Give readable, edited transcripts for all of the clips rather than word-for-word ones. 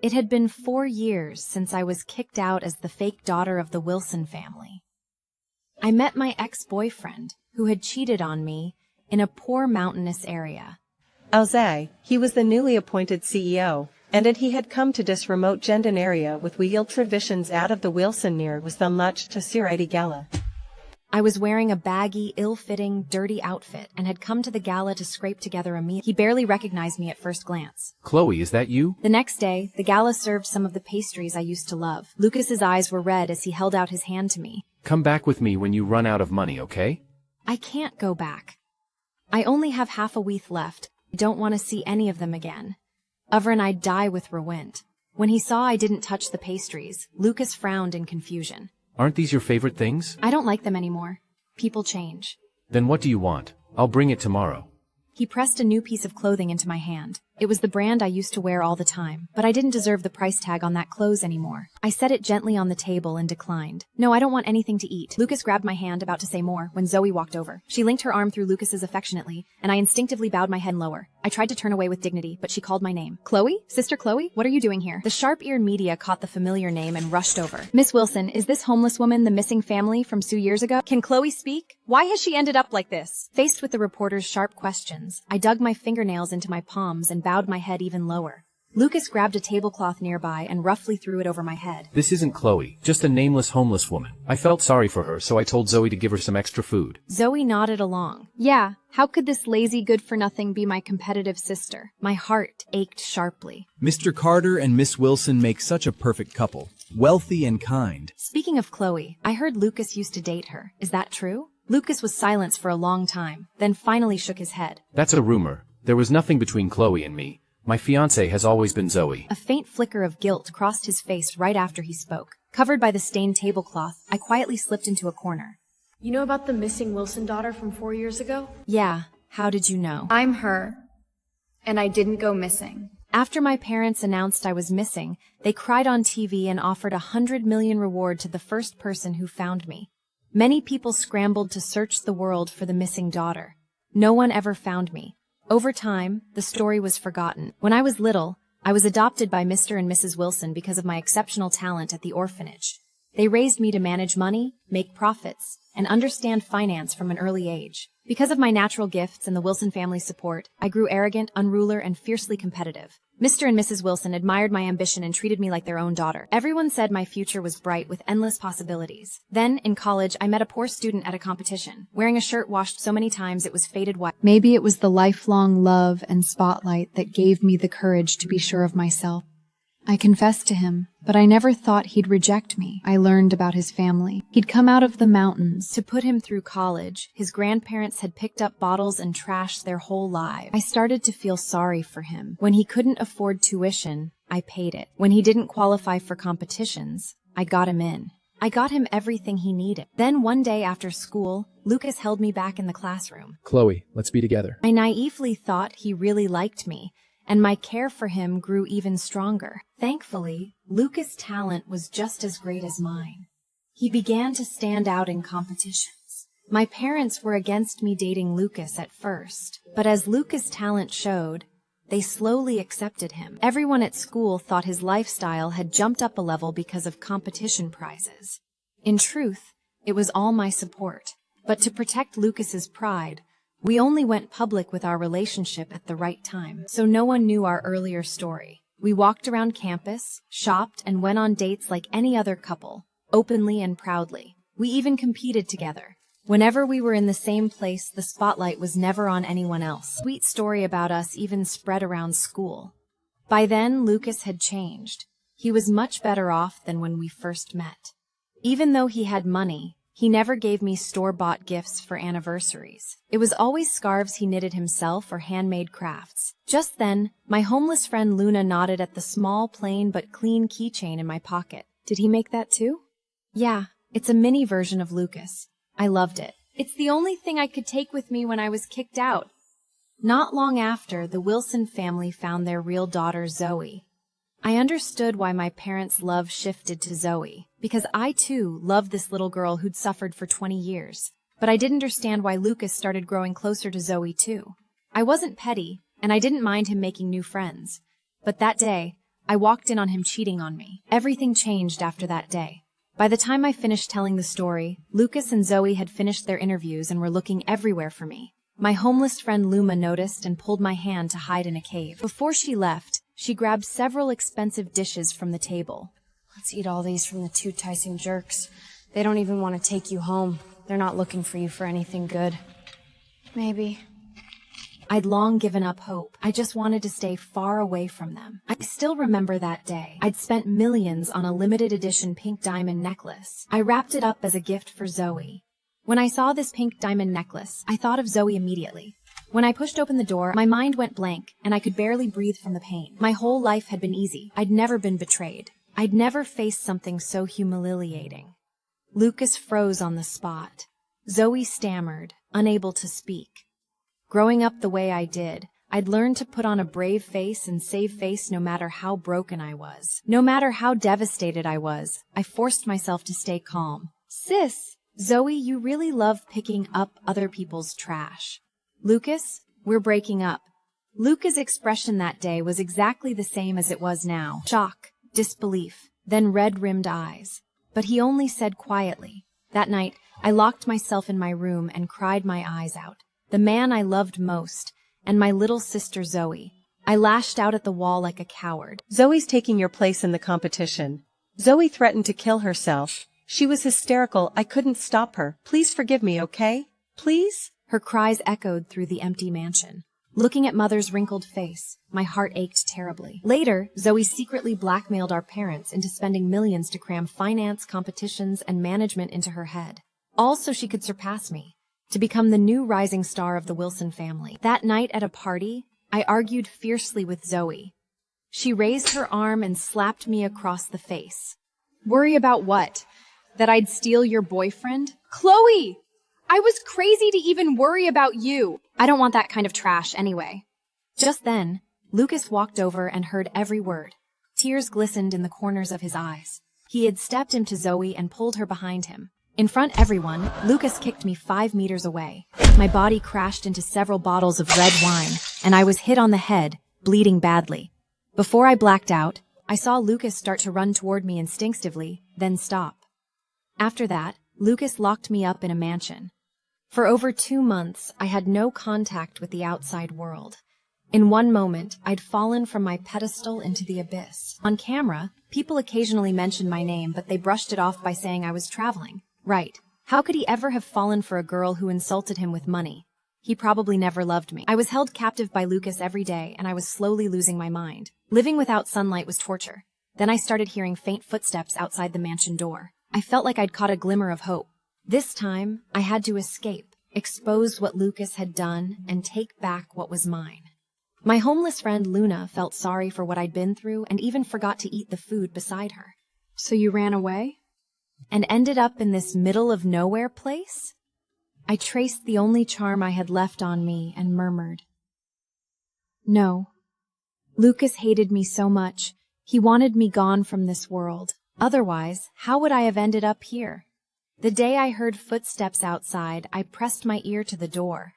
It had been 4 years since I was kicked out as the fake daughter of the Wilson family. I met my ex-boyfriend, who had cheated on me, in a poor mountainous area. Alzay, he was the newly appointed CEO, and he had come to this remote Gendon area with wheel traditions out of the Wilson near was the much to Sirati gala. I was wearing a baggy, ill-fitting, dirty outfit and had come to the gala to scrape together a meal. He barely recognized me at first glance. Chloe, is that you? The next day, the gala served some of the pastries I used to love. Lucas's eyes were red as he held out his hand to me. Come back with me when you run out of money, okay? I can't go back. I only have half a week left. I don't want to see any of them again. Other I'd die with Rewint. When he saw I didn't touch the pastries, Lucas frowned in confusion. Aren't these your favorite things? I don't like them anymore. People change. Then what do you want? I'll bring it tomorrow. He pressed a new piece of clothing into my hand. It was the brand I used to wear all the time, but I didn't deserve the price tag on that clothes anymore. I set it gently on the table and declined. No, I don't want anything to eat. Lucas grabbed my hand, about to say more, when Zoe walked over. She linked her arm through Lucas's affectionately, and I instinctively bowed my head lower. I tried to turn away with dignity, but she called my name. Chloe? Sister Chloe? What are you doing here? The sharp-eared media caught the familiar name and rushed over. Miss Wilson, is this homeless woman the missing family from 2 years ago? Can Chloe speak? Why has she ended up like this? Faced with the reporter's sharp questions, I dug my fingernails into my palms and bowed my head even lower. Lucas grabbed a tablecloth nearby and roughly threw it over my head. This isn't Chloe, just a nameless homeless woman. I felt sorry for her, so I told Zoe to give her some extra food. Zoe nodded along. Yeah, how could this lazy good-for-nothing be my competitive sister? My heart ached sharply. Mr. Carter and Miss Wilson make such a perfect couple. Wealthy and kind. Speaking of Chloe, I heard Lucas used to date her. Is that true? Lucas was silent for a long time, then finally shook his head. That's a rumor. There was nothing between Chloe and me. My fiancé has always been Zoe. A faint flicker of guilt crossed his face right after he spoke. Covered by the stained tablecloth, I quietly slipped into a corner. You know about the missing Wilson daughter from 4 years ago? Yeah, how did you know? I'm her, and I didn't go missing. After my parents announced I was missing, they cried on TV and offered $100 million reward to the first person who found me. Many people scrambled to search the world for the missing daughter. No one ever found me. Over time, the story was forgotten. When I was little, I was adopted by Mr. and Mrs. Wilson because of my exceptional talent at the orphanage. They raised me to manage money, make profits, and understand finance from an early age. Because of my natural gifts and the Wilson family's support, I grew arrogant, unruly, and fiercely competitive. Mr. and Mrs. Wilson admired my ambition and treated me like their own daughter. Everyone said my future was bright with endless possibilities. Then, in college, I met a poor student at a competition, wearing a shirt washed so many times it was faded white. Maybe it was the lifelong love and spotlight that gave me the courage to be sure of myself. I confessed to him, but I never thought he'd reject me. I learned about his family. He'd come out of the mountains. To put him through college, his grandparents had picked up bottles and trash their whole lives. I started to feel sorry for him. When he couldn't afford tuition, I paid it. When he didn't qualify for competitions, I got him in. I got him everything he needed. Then one day after school, Lucas held me back in the classroom. Chloe, let's be together. I naively thought he really liked me, and my care for him grew even stronger. Thankfully, Lucas' talent was just as great as mine. He began to stand out in competitions. My parents were against me dating Lucas at first, but as Lucas' talent showed, they slowly accepted him. Everyone at school thought his lifestyle had jumped up a level because of competition prizes. In truth, it was all my support. But to protect Lucas's pride, we only went public with our relationship at the right time, so no one knew our earlier story. We walked around campus, shopped, and went on dates like any other couple, openly and proudly. We even competed together. Whenever we were in the same place, the spotlight was never on anyone else. Sweet story about us even spread around school. By then, Lucas had changed. He was much better off than when we first met. Even though he had money, he never gave me store-bought gifts for anniversaries. It was always scarves he knitted himself or handmade crafts. Just then, my homeless friend Luna nodded at the small, plain but clean keychain in my pocket. Did he make that too? Yeah, it's a mini version of Lucas. I loved it. It's the only thing I could take with me when I was kicked out. Not long after, the Wilson family found their real daughter, Zoe. I understood why my parents' love shifted to Zoe, because I too loved this little girl who'd suffered for 20 years. But I didn't understand why Lucas started growing closer to Zoe too. I wasn't petty, and I didn't mind him making new friends. But that day, I walked in on him cheating on me. Everything changed after that day. By the time I finished telling the story, Lucas and Zoe had finished their interviews and were looking everywhere for me. My homeless friend Luma noticed and pulled my hand to hide in a cave. Before she left, she grabbed several expensive dishes from the table. Let's eat all these from the two Tyson jerks. They don't even want to take you home. They're not looking for you for anything good. Maybe. I'd long given up hope. I just wanted to stay far away from them. I still remember that day. I'd spent millions on a limited edition pink diamond necklace. I wrapped it up as a gift for Zoe. When I saw this pink diamond necklace, I thought of Zoe immediately. When I pushed open the door, my mind went blank, and I could barely breathe from the pain. My whole life had been easy. I'd never been betrayed. I'd never faced something so humiliating. Lucas froze on the spot. Zoe stammered, unable to speak. Growing up the way I did, I'd learned to put on a brave face and save face no matter how broken I was. No matter how devastated I was, I forced myself to stay calm. Sis, Zoe, you really love picking up other people's trash. Lucas, we're breaking up. Lucas' expression that day was exactly the same as it was now. Shock, disbelief, then red-rimmed eyes. But he only said quietly. That night, I locked myself in my room and cried my eyes out. The man I loved most, and my little sister Zoe. I lashed out at the wall like a coward. Zoe's taking your place in the competition. Zoe threatened to kill herself. She was hysterical. I couldn't stop her. Please forgive me, okay? Please? Her cries echoed through the empty mansion. Looking at Mother's wrinkled face, my heart ached terribly. Later, Zoe secretly blackmailed our parents into spending millions to cram finance, competitions, and management into her head. All so she could surpass me, to become the new rising star of the Wilson family. That night at a party, I argued fiercely with Zoe. She raised her arm and slapped me across the face. Worry about what? That I'd steal your boyfriend? Chloe! I was crazy to even worry about you. I don't want that kind of trash anyway. Just then, Lucas walked over and heard every word. Tears glistened in the corners of his eyes. He had stepped into Zoe and pulled her behind him. In front of everyone, Lucas kicked me 5 meters away. My body crashed into several bottles of red wine, and I was hit on the head, bleeding badly. Before I blacked out, I saw Lucas start to run toward me instinctively, then stop. After that, Lucas locked me up in a mansion. For over 2 months, I had no contact with the outside world. In one moment, I'd fallen from my pedestal into the abyss. On camera, people occasionally mentioned my name, but they brushed it off by saying I was traveling. Right. How could he ever have fallen for a girl who insulted him with money? He probably never loved me. I was held captive by Lucas every day, and I was slowly losing my mind. Living without sunlight was torture. Then I started hearing faint footsteps outside the mansion door. I felt like I'd caught a glimmer of hope. This time, I had to escape, expose what Lucas had done, and take back what was mine. My homeless friend Luna felt sorry for what I'd been through and even forgot to eat the food beside her. So you ran away? And ended up in this middle-of-nowhere place? I traced the only charm I had left on me and murmured, "No. Lucas hated me so much. He wanted me gone from this world. Otherwise, how would I have ended up here?" The day I heard footsteps outside, I pressed my ear to the door.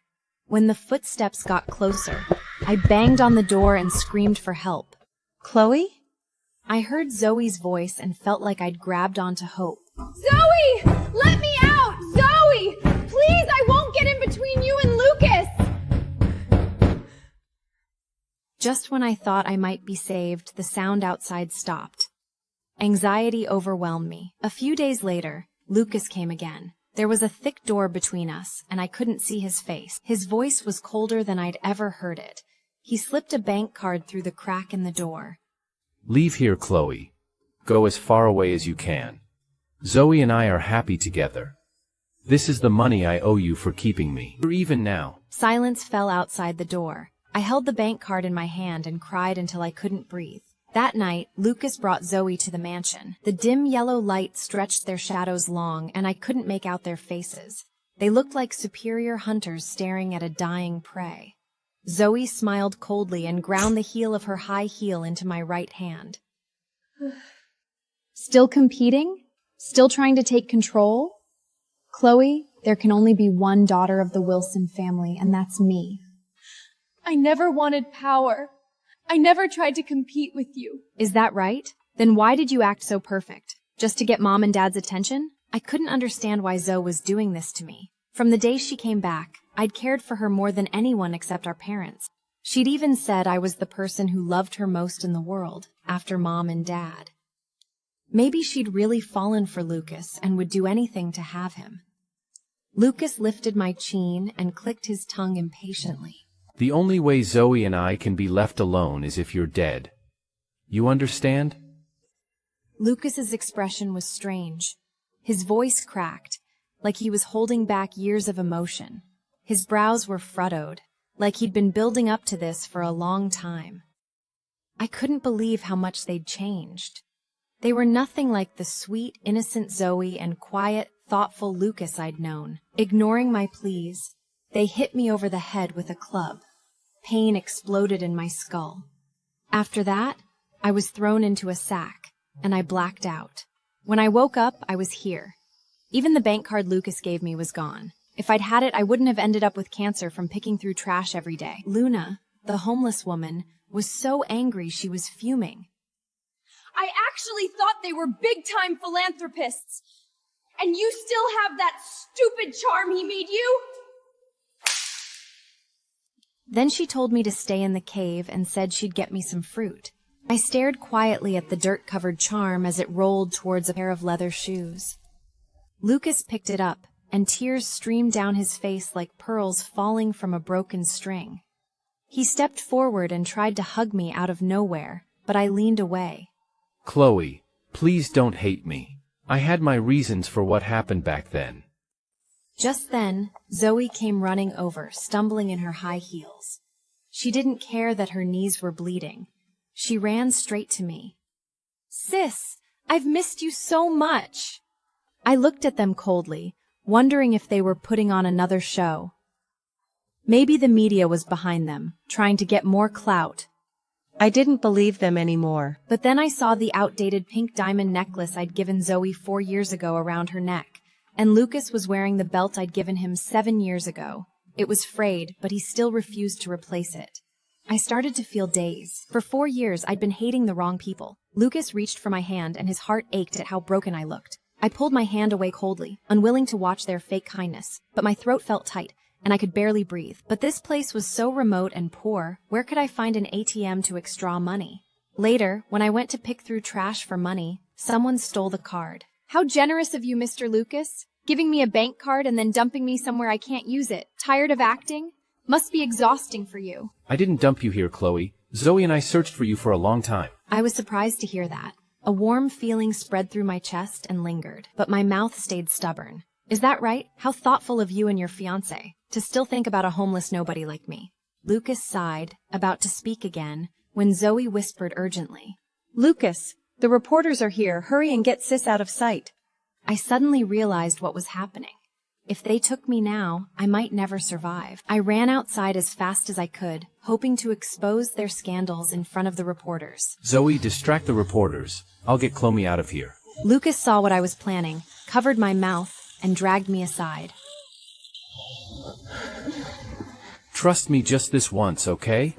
When the footsteps got closer, I banged on the door and screamed for help. Chloe? I heard Zoe's voice and felt like I'd grabbed onto hope. Zoe! Let me out! Zoe! Please, I won't get in between you and Lucas! Just when I thought I might be saved, the sound outside stopped. Anxiety overwhelmed me. A few days later, Lucas came again. There was a thick door between us, and I couldn't see his face. His voice was colder than I'd ever heard it. He slipped a bank card through the crack in the door. Leave here, Chloe. Go as far away as you can. Zoe and I are happy together. This is the money I owe you for keeping me. We're even now. Silence fell outside the door. I held the bank card in my hand and cried until I couldn't breathe. That night, Lucas brought Zoe to the mansion. The dim yellow light stretched their shadows long, and I couldn't make out their faces. They looked like superior hunters staring at a dying prey. Zoe smiled coldly and ground the heel of her high heel into my right hand. Still competing? Still trying to take control? Chloe, there can only be one daughter of the Wilson family, and that's me. I never wanted power. I never tried to compete with you. Is that right? Then why did you act so perfect? Just to get Mom and Dad's attention? I couldn't understand why Zoe was doing this to me. From the day she came back, I'd cared for her more than anyone except our parents. She'd even said I was the person who loved her most in the world, after Mom and Dad. Maybe she'd really fallen for Lucas and would do anything to have him. Lucas lifted my chin and clicked his tongue impatiently. The only way Zoe and I can be left alone is if you're dead. You understand? Lucas's expression was strange. His voice cracked, like he was holding back years of emotion. His brows were furrowed, like he'd been building up to this for a long time. I couldn't believe how much they'd changed. They were nothing like the sweet, innocent Zoe and quiet, thoughtful Lucas I'd known. Ignoring my pleas, they hit me over the head with a club. Pain exploded in my skull. After that, I was thrown into a sack, and I blacked out. When I woke up, I was here. Even the bank card Lucas gave me was gone. If I'd had it, I wouldn't have ended up with cancer from picking through trash every day. Luna, the homeless woman, was so angry she was fuming. I actually thought they were big-time philanthropists. And you still have that stupid charm he made you? Then she told me to stay in the cave and said she'd get me some fruit. I stared quietly at the dirt-covered charm as it rolled towards a pair of leather shoes. Lucas picked it up, and tears streamed down his face like pearls falling from a broken string. He stepped forward and tried to hug me out of nowhere, but I leaned away. Chloe, please don't hate me. I had my reasons for what happened back then. Just then, Zoe came running over, stumbling in her high heels. She didn't care that her knees were bleeding. She ran straight to me. "Sis, I've missed you so much." I looked at them coldly, wondering if they were putting on another show. Maybe the media was behind them, trying to get more clout. I didn't believe them anymore. But then I saw the outdated pink diamond necklace I'd given Zoe 4 years ago around her neck, and Lucas was wearing the belt I'd given him 7 years ago. It was frayed, but he still refused to replace it. I started to feel dazed. For 4 years, I'd been hating the wrong people. Lucas reached for my hand, and his heart ached at how broken I looked. I pulled my hand away coldly, unwilling to watch their fake kindness, but my throat felt tight, and I could barely breathe. But this place was so remote and poor, where could I find an ATM to extract money? Later, when I went to pick through trash for money, someone stole the card. How generous of you, Mr. Lucas. Giving me a bank card and then dumping me somewhere I can't use it. Tired of acting? Must be exhausting for you. I didn't dump you here, Chloe. Zoe and I searched for you for a long time. I was surprised to hear that. A warm feeling spread through my chest and lingered, but my mouth stayed stubborn. Is that right? How thoughtful of you and your fiancé, to still think about a homeless nobody like me. Lucas sighed, about to speak again, when Zoe whispered urgently. Lucas, the reporters are here. Hurry and get Sis out of sight. I suddenly realized what was happening. If they took me now, I might never survive. I ran outside as fast as I could, hoping to expose their scandals in front of the reporters. Zoe, distract the reporters. I'll get Chloe out of here. Lucas saw what I was planning, covered my mouth, and dragged me aside. Trust me just this once, okay?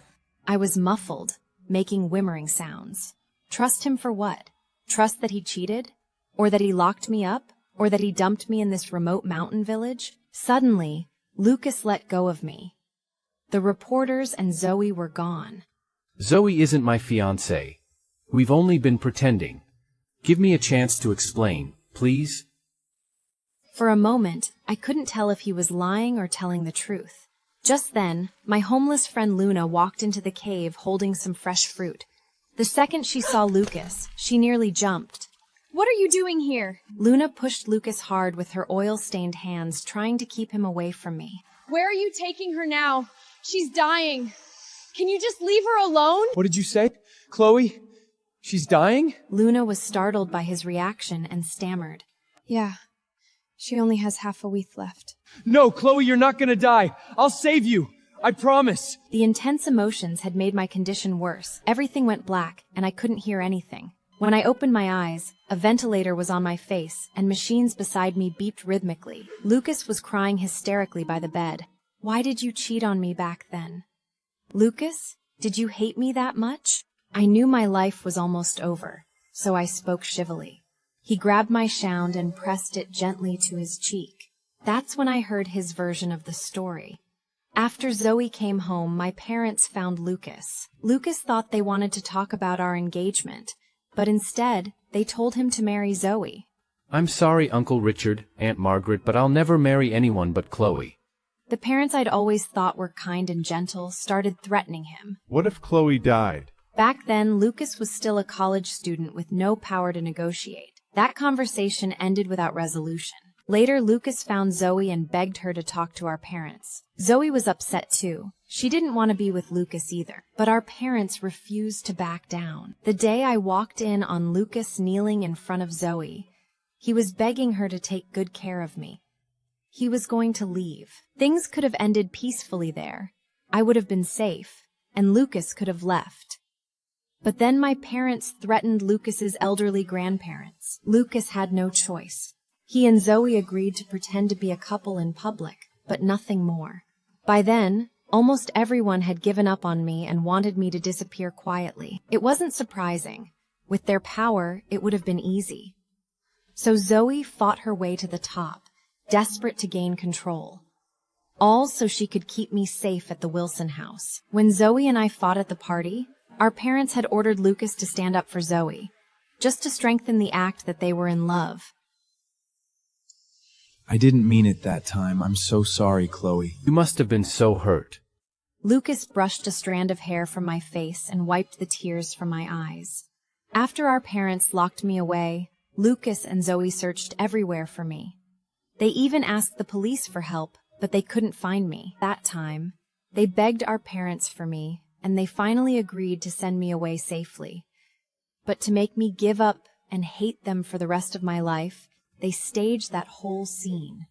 I was muffled, making whimpering sounds. Trust him for what? Trust that he cheated? Or that he locked me up? Or that he dumped me in this remote mountain village? Suddenly, Lucas let go of me. The reporters and Zoe were gone. Zoe isn't my fiancée. We've only been pretending. Give me a chance to explain, please. For a moment, I couldn't tell if he was lying or telling the truth. Just then, my homeless friend Luna walked into the cave holding some fresh fruit. The second she saw Lucas, she nearly jumped. What are you doing here? Luna pushed Lucas hard with her oil-stained hands, trying to keep him away from me. Where are you taking her now? She's dying. Can you just leave her alone? What did you say? Chloe? She's dying? Luna was startled by his reaction and stammered. Yeah. She only has half a week left. No, Chloe, you're not gonna die. I'll save you. I promise. The intense emotions had made my condition worse. Everything went black, and I couldn't hear anything. When I opened my eyes, a ventilator was on my face, and machines beside me beeped rhythmically. Lucas was crying hysterically by the bed. Why did you cheat on me back then? Lucas, Did you hate me that much? I knew my life was almost over, so I spoke chivalry. He grabbed my shound and pressed it gently to his cheek. That's when I heard his version of the story. After Zoe came home, my parents found Lucas. Lucas thought they wanted to talk about our engagement, but instead, they told him to marry Zoe. I'm sorry, Uncle Richard, Aunt Margaret, but I'll never marry anyone but Chloe. The parents I'd always thought were kind and gentle started threatening him. What if Chloe died? Back then, Lucas was still a college student with no power to negotiate. That conversation ended without resolution. Later, Lucas found Zoe and begged her to talk to our parents. Zoe was upset too. She didn't want to be with Lucas either, but our parents refused to back down. The day I walked in on Lucas kneeling in front of Zoe, he was begging her to take good care of me. He was going to leave. Things could have ended peacefully there. I would have been safe, and Lucas could have left. But then my parents threatened Lucas's elderly grandparents. Lucas had no choice. He and Zoe agreed to pretend to be a couple in public, but nothing more. By then, almost everyone had given up on me and wanted me to disappear quietly. It wasn't surprising. With their power, it would have been easy. So Zoe fought her way to the top, desperate to gain control. All so she could keep me safe at the Wilson house. When Zoe and I fought at the party, our parents had ordered Lucas to stand up for Zoe, just to strengthen the act that they were in love. I didn't mean it that time. I'm so sorry, Chloe. You must have been so hurt. Lucas brushed a strand of hair from my face and wiped the tears from my eyes. After our parents locked me away, Lucas and Zoe searched everywhere for me. They even asked the police for help, but they couldn't find me. That time, they begged our parents for me, and they finally agreed to send me away safely. But to make me give up and hate them for the rest of my life, they staged that whole scene.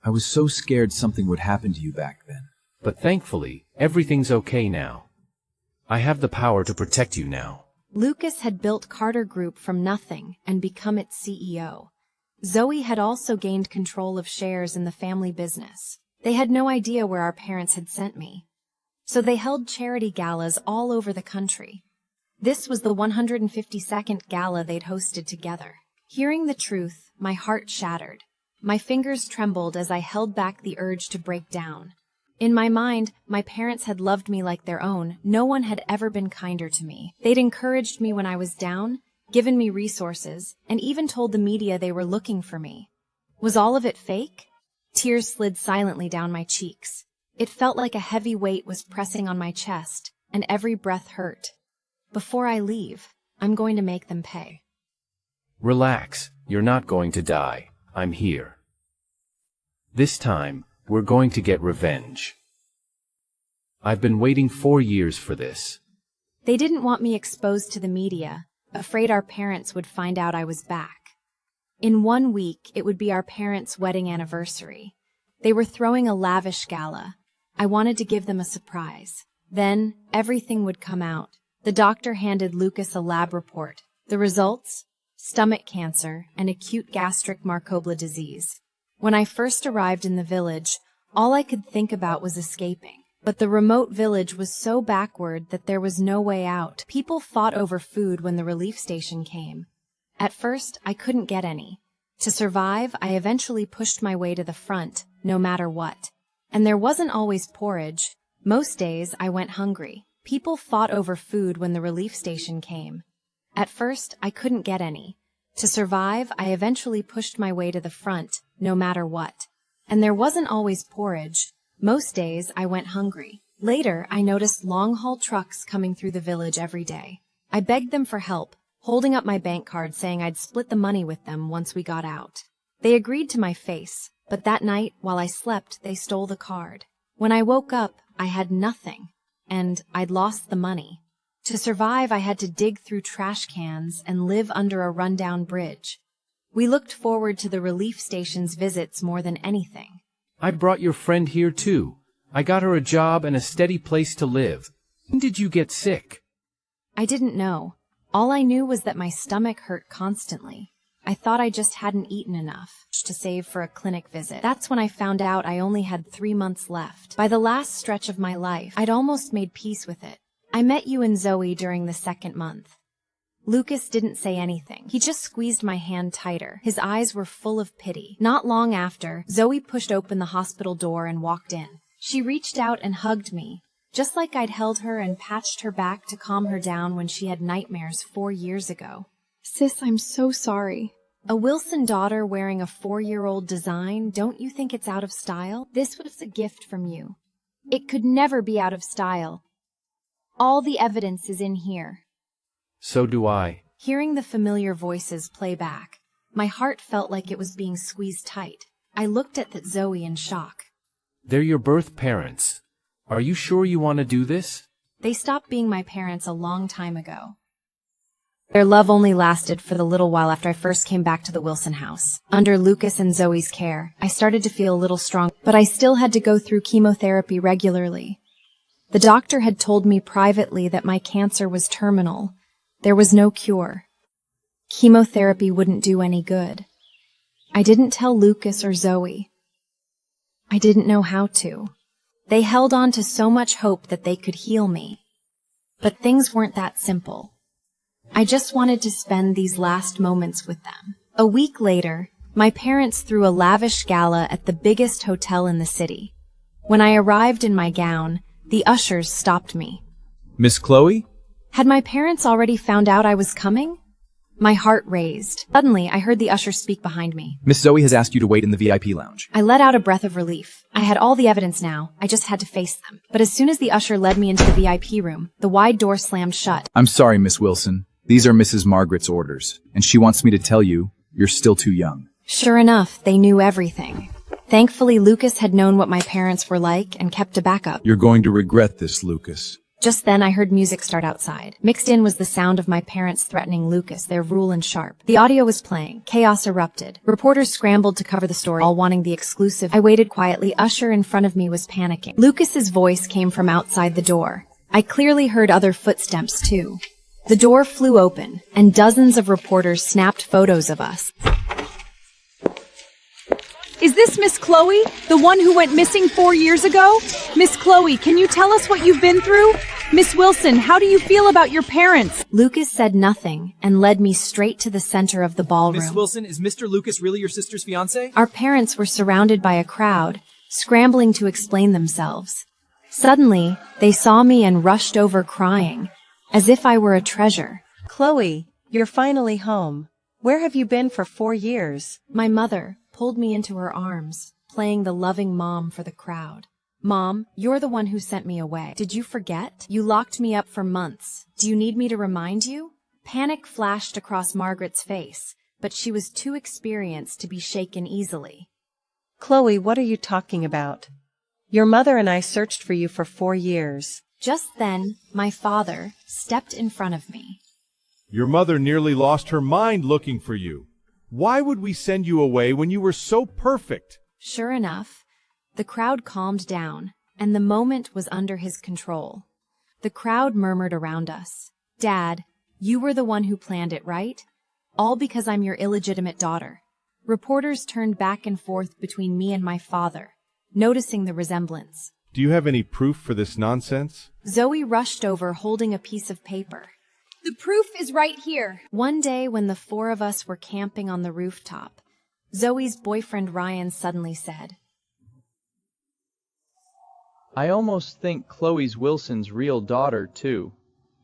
I was so scared something would happen to you back then. But thankfully, everything's okay now. I have the power to protect you now. Lucas had built Carter Group from nothing and become its CEO. Zoe had also gained control of shares in the family business. They had no idea where our parents had sent me. So they held charity galas all over the country. This was the 152nd gala they'd hosted together. Hearing the truth, my heart shattered. My fingers trembled as I held back the urge to break down. In my mind, my parents had loved me like their own. No one had ever been kinder to me. They'd encouraged me when I was down, given me resources, and even told the media they were looking for me. Was all of it fake? Tears slid silently down my cheeks. It felt like a heavy weight was pressing on my chest, and every breath hurt. Before I leave, I'm going to make them pay. Relax, you're not going to die. I'm here. This time, we're going to get revenge. I've been waiting 4 years for this. They didn't want me exposed to the media, afraid our parents would find out I was back. In 1 week, it would be our parents' wedding anniversary. They were throwing a lavish gala. I wanted to give them a surprise. Then, everything would come out. The doctor handed Lucas a lab report. The results? Stomach cancer and acute gastric Markobla disease. When I first arrived in the village, all I could think about was escaping. But the remote village was so backward that there was no way out. People fought over food when the relief station came. At first, I couldn't get any. To survive, I eventually pushed my way to the front, no matter what. And there wasn't always porridge. Most days, I went hungry. People fought over food when the relief station came. At first, I couldn't get any. To survive, I eventually pushed my way to the front, no matter what. And there wasn't always porridge. Most days, I went hungry. Later, I noticed long-haul trucks coming through the village every day. I begged them for help, holding up my bank card saying I'd split the money with them once we got out. They agreed to my face, but that night, while I slept, they stole the card. When I woke up, I had nothing, and I'd lost the money. To survive, I had to dig through trash cans and live under a rundown bridge. We looked forward to the relief station's visits more than anything. I brought your friend here too. I got her a job and a steady place to live. When did you get sick? I didn't know. All I knew was that my stomach hurt constantly. I thought I just hadn't eaten enough to save for a clinic visit. That's when I found out I only had 3 months left. By the last stretch of my life, I'd almost made peace with it. I met you and Zoe during the second month. Lucas didn't say anything. He just squeezed my hand tighter. His eyes were full of pity. Not long after, Zoe pushed open the hospital door and walked in. She reached out and hugged me, just like I'd held her and patched her back to calm her down when she had nightmares 4 years ago. Sis, I'm so sorry. A Wilson daughter wearing a 4-year-old design, don't you think it's out of style? This was a gift from you. It could never be out of style. All the evidence is in here. So do I. Hearing the familiar voices play back, my heart felt like it was being squeezed tight. I looked at Zoe in shock. They're your birth parents. Are you sure you want to do this? They stopped being my parents a long time ago. Their love only lasted for the little while after I first came back to the Wilson house. Under Lucas and Zoe's care, I started to feel a little strong, but I still had to go through chemotherapy regularly. The doctor had told me privately that my cancer was terminal. There was no cure. Chemotherapy wouldn't do any good. I didn't tell Lucas or Zoe. I didn't know how to. They held on to so much hope that they could heal me. But things weren't that simple. I just wanted to spend these last moments with them. A week later, my parents threw a lavish gala at the biggest hotel in the city. When I arrived in my gown, the ushers stopped me. Miss Chloe? Had my parents already found out I was coming? My heart raised. Suddenly, I heard the usher speak behind me. Miss Zoe has asked you to wait in the VIP lounge. I let out a breath of relief. I had all the evidence now. I just had to face them. But as soon as the usher led me into the VIP room, the wide door slammed shut. I'm sorry, Miss Wilson. These are Mrs. Margaret's orders, and she wants me to tell you, you're still too young. Sure enough, they knew everything. Thankfully, Lucas had known what my parents were like and kept a backup. You're going to regret this, Lucas. Just then, I heard music start outside. Mixed in was the sound of my parents threatening Lucas, their rule and sharp. The audio was playing. Chaos erupted. Reporters scrambled to cover the story, all wanting the exclusive. I waited quietly. Usher in front of me was panicking. Lucas's voice came from outside the door. I clearly heard other footsteps, too. The door flew open, and dozens of reporters snapped photos of us. Is this Miss Chloe, the one who went missing 4 years ago? Miss Chloe, can you tell us what you've been through? Miss Wilson, how do you feel about your parents? Lucas said nothing and led me straight to the center of the ballroom. Miss Wilson, is Mr. Lucas really your sister's fiancé? Our parents were surrounded by a crowd, scrambling to explain themselves. Suddenly, they saw me and rushed over crying, as if I were a treasure. Chloe, you're finally home. Where have you been for 4 years? My mother pulled me into her arms, playing the loving mom for the crowd. Mom, you're the one who sent me away. Did you forget? You locked me up for months. Do you need me to remind you? Panic flashed across Margaret's face, but she was too experienced to be shaken easily. Chloe, what are you talking about? Your mother and I searched for you for 4 years. Just then, my father stepped in front of me. Your mother nearly lost her mind looking for you. Why would we send you away when you were so perfect? Sure enough, the crowd calmed down, and the moment was under his control. The crowd murmured around us. Dad, you were the one who planned it, right? All because I'm your illegitimate daughter. Reporters turned back and forth between me and my father, noticing the resemblance. Do you have any proof for this nonsense? Zoe rushed over holding a piece of paper. The proof is right here. One day when the 4 of us were camping on the rooftop, Zoe's boyfriend Ryan suddenly said, I almost think Chloe's Wilson's real daughter, too.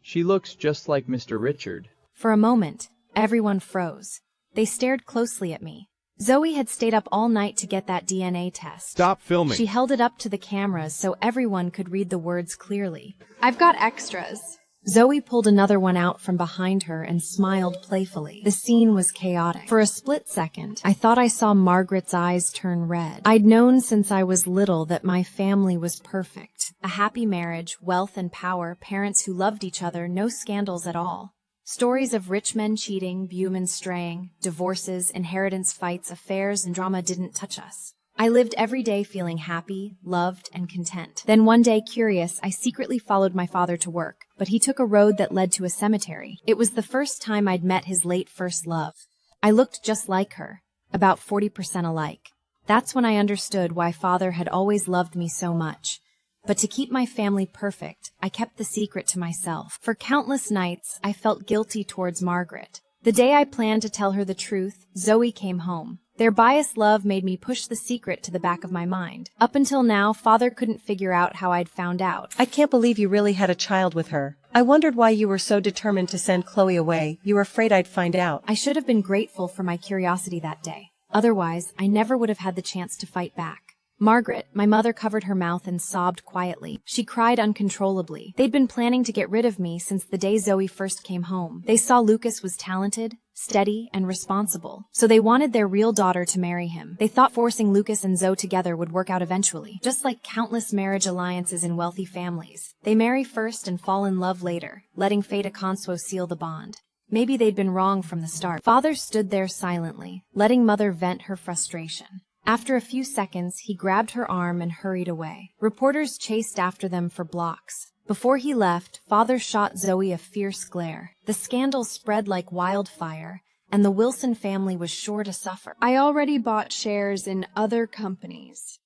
She looks just like Mr. Richard. For a moment, everyone froze. They stared closely at me. Zoe had stayed up all night to get that DNA test. Stop filming. She held it up to the cameras so everyone could read the words clearly. I've got extras. Zoe pulled another one out from behind her and smiled playfully. The scene was chaotic. For a split second, I thought I saw Margaret's eyes turn red. I'd known since I was little that my family was perfect. A happy marriage, wealth and power, parents who loved each other, no scandals at all. Stories of rich men cheating, women straying, divorces, inheritance fights, affairs, and drama didn't touch us. I lived every day feeling happy, loved, and content. Then one day, curious, I secretly followed my father to work, but he took a road that led to a cemetery. It was the first time I'd met his late first love. I looked just like her, about 40% alike. That's when I understood why father had always loved me so much. But to keep my family perfect, I kept the secret to myself. For countless nights, I felt guilty towards Margaret. The day I planned to tell her the truth, Zoe came home. Their biased love made me push the secret to the back of my mind. Up until now, Father couldn't figure out how I'd found out. I can't believe you really had a child with her. I wondered why you were so determined to send Chloe away. You were afraid I'd find out. I should have been grateful for my curiosity that day. Otherwise, I never would have had the chance to fight back. Margaret, my mother, covered her mouth and sobbed quietly. She cried uncontrollably. They'd been planning to get rid of me since the day Zoe first came home. They saw Lucas was talented, steady, and responsible, so they wanted their real daughter to marry him. They thought forcing Lucas and Zoe together would work out eventually. Just like countless marriage alliances in wealthy families, they marry first and fall in love later, letting fate Aconso seal the bond. Maybe they'd been wrong from the start. Father stood there silently, letting Mother vent her frustration. After a few seconds, he grabbed her arm and hurried away. Reporters chased after them for blocks. Before he left, Father shot Zoe a fierce glare. The scandal spread like wildfire, and the Wilson family was sure to suffer. I already bought shares in other companies.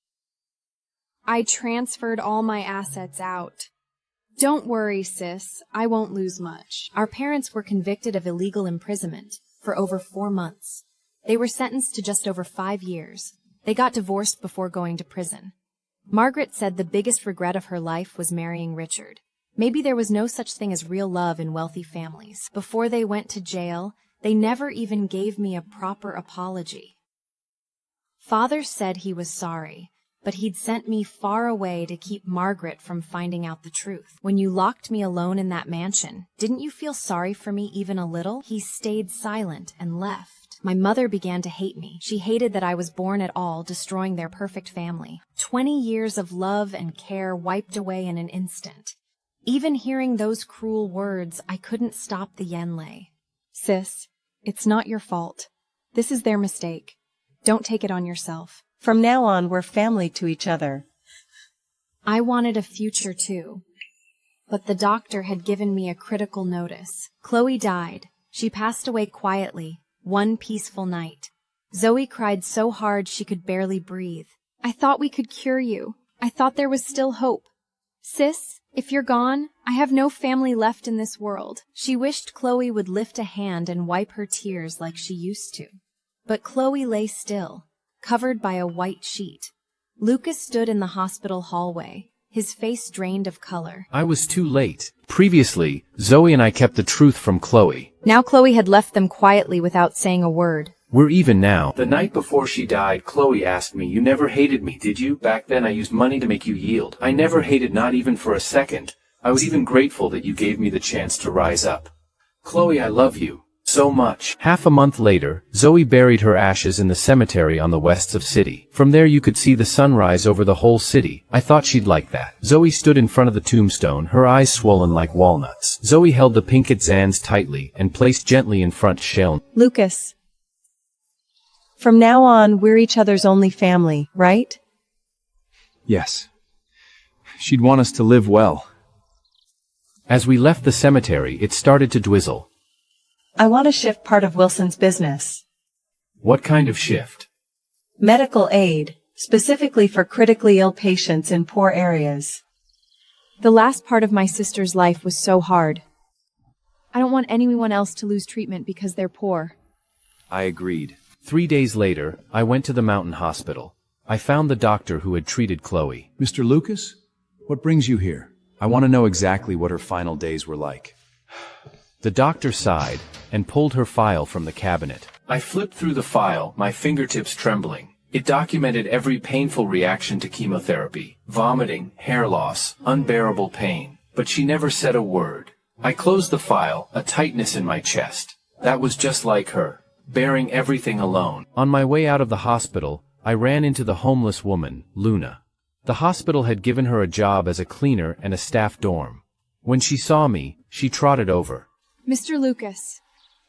I transferred all my assets out. Don't worry, sis. I won't lose much. Our parents were convicted of illegal imprisonment for over 4 months. They were sentenced to just over 5 years. They got divorced before going to prison. Margaret said the biggest regret of her life was marrying Richard. Maybe there was no such thing as real love in wealthy families. Before they went to jail, they never even gave me a proper apology. Father said he was sorry, but he'd sent me far away to keep Margaret from finding out the truth. When you locked me alone in that mansion, didn't you feel sorry for me even a little? He stayed silent and left. My mother began to hate me. She hated that I was born at all, destroying their perfect family. 20 years of love and care wiped away in an instant. Even hearing those cruel words, I couldn't stop the Yenlei. Sis, it's not your fault. This is their mistake. Don't take it on yourself. From now on, we're family to each other. I wanted a future too. But the doctor had given me a critical notice. Chloe died. She passed away quietly. One peaceful night. Zoe cried so hard she could barely breathe. I thought we could cure you. I thought there was still hope. Sis, if you're gone, I have no family left in this world. She wished Chloe would lift a hand and wipe her tears like she used to. But Chloe lay still, covered by a white sheet. Lucas stood in the hospital hallway, his face drained of color. I was too late. Previously, Zoe and I kept the truth from Chloe. Now Chloe had left them quietly without saying a word. We're even now. The night before she died, Chloe asked me, "You never hated me, did you? Back then I used money to make you yield. I never hated, not even for a second. I was even grateful that you gave me the chance to rise up. Chloe, I love you so much." Half a month later, Zoe buried her ashes in the cemetery on the west of city. From there you could see the sunrise over the whole city. I thought she'd like that. Zoe stood in front of the tombstone, her eyes swollen like walnuts. Zoe held the pink zands tightly and placed gently in front shell. Lucas. From now on, we're each other's only family, right? Yes. She'd want us to live well. As we left the cemetery, it started to drizzle. I want to shift part of Wilson's business. What kind of shift? Medical aid, specifically for critically ill patients in poor areas. The last part of my sister's life was so hard. I don't want anyone else to lose treatment because they're poor. I agreed. 3 days later, I went to the mountain hospital. I found the doctor who had treated Chloe. Mr. Lucas, what brings you here? I want to know exactly what her final days were like. The doctor sighed and pulled her file from the cabinet. I flipped through the file, my fingertips trembling. It documented every painful reaction to chemotherapy: vomiting, hair loss, unbearable pain. But she never said a word. I closed the file, a tightness in my chest. That was just like her, bearing everything alone. On my way out of the hospital, I ran into the homeless woman, Luna. The hospital had given her a job as a cleaner and a staff dorm. When she saw me, she trotted over. Mr. Lucas,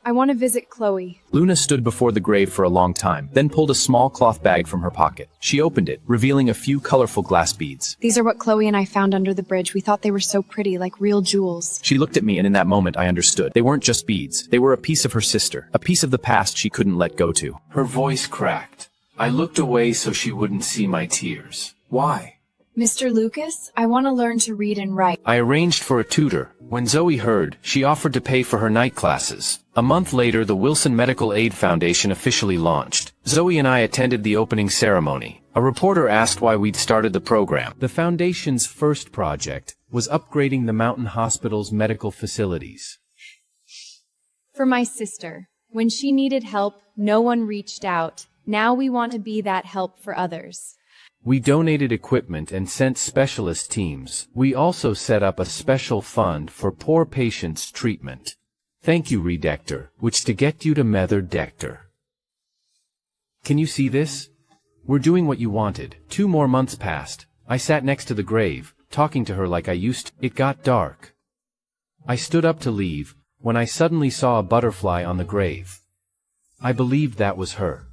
I want to visit Chloe. Luna stood before the grave for a long time, then pulled a small cloth bag from her pocket. She opened it, revealing a few colorful glass beads. These are what Chloe and I found under the bridge. We thought they were so pretty, like real jewels. She looked at me, and in that moment I understood. They weren't just beads. They were a piece of her sister, a piece of the past she couldn't let go to. Her voice cracked. I looked away so she wouldn't see my tears. Why? Mr. Lucas, I want to learn to read and write. I arranged for a tutor. When Zoe heard, she offered to pay for her night classes. A month later, the Wilson Medical Aid Foundation officially launched. Zoe and I attended the opening ceremony. A reporter asked why we'd started the program. The foundation's first project was upgrading the Mountain Hospital's medical facilities. For my sister. When she needed help, no one reached out. Now we want to be that help for others. We donated equipment and sent specialist teams. We also set up a special fund for poor patients' treatment. Thank you, Redector, which to get you to Mether Dector. Can you see this? We're doing what you wanted. 2 more months passed. I sat next to the grave, talking to her like I used to. It got dark. I stood up to leave, when I suddenly saw a butterfly on the grave. I believed that was her.